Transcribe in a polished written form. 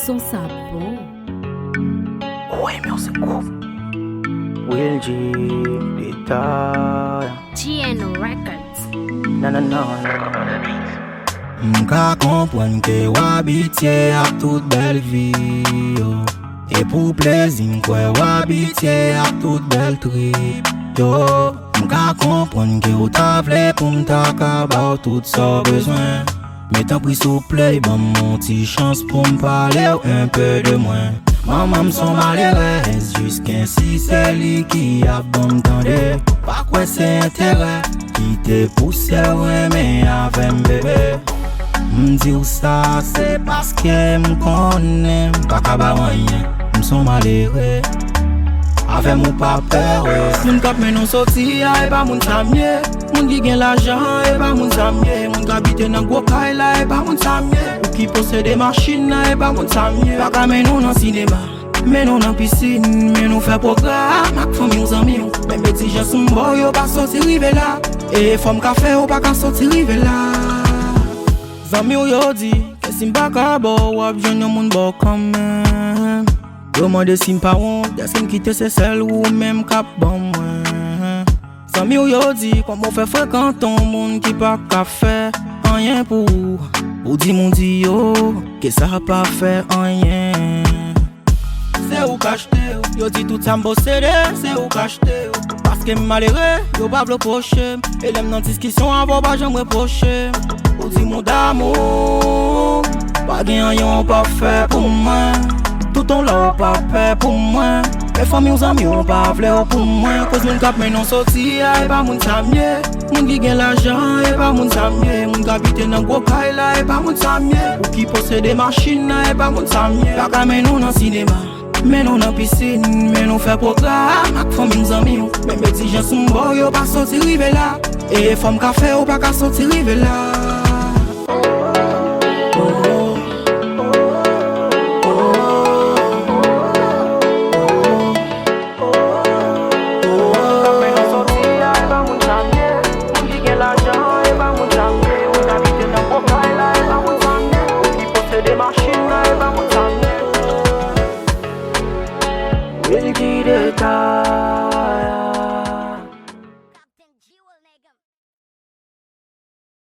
Son sabon. Ouais, mais on se coupe. Will G, détail. GN Records. Non, non, non, M'ka kompren ke wabitye ak tout bel vi yo. E pou plezi mkwe wabitye ak tout bel trip yo. M'ka kompren ke ou ta vle pou m'ta kaba ou tout sa bezwen. Mais t'en prie souple, bon mon petit chance pour m'parler un peu de moins. Maman m'son malheureuse, jusqu'ainsi c'est lui qui a bon m'tende. Pas quoi c'est intérêt, qui te pousse ouais mais avec bébé. M'di ou ça c'est parce que m'konne, pas kaba rien, m'son malheureux. Avec mon pas peur. Moun kap men non sorti, e pa moun samye. Moun ki gen l'argent, e pa moun samye. Moun ka bite nan gwo kay la, e pa moun samye. Ou ki possède machine, e pa moun samye. Pa ka men nou nan cinéma, men nou nan piscine, men nou fè programme ak fami ou zami ou. Men beti jen sou mbo yo pa sorti rive la. E fòm ka fè ou pa ka sorti rive la. Zami ou yo di, ke si mba ka bo, wap jen yon moun bo kamen. Yo mande si m'pa won, deske m'kite se sel ou même kap bon mwen. Zami ou yo di, koman fè fréquenton moun ki pa ka fè anyen pou. Ou di moun di yo, ke sa pa fè anyen. Se ou kachete yo di tout sa m'bossede, se ou kachete yo. Paske m'malere, yo pa vle poche. E lem nan diskisyon avon pa jam reproche. Ou di moun d'amour, pa gen anyen pa fè pou mwen. Tout on l'a pas fait pour moi. Les familles aux amis on pas vle pour moi. Cause moun kap men non sorti, e pa moun samye. Moun ki gen l'argent, e pa moun samye. Moun ka bite nan gwo kay la, e pa moun samye. Ou ki possède machine, e pa moun samye. Pa ka men nou nan cinéma, men nou nan piscine, men nou fè programme ak familles aux amis. Men beti jen sou mbo yo pa sorti rive la. E fòm ka fè ou pa ka sorti rive la.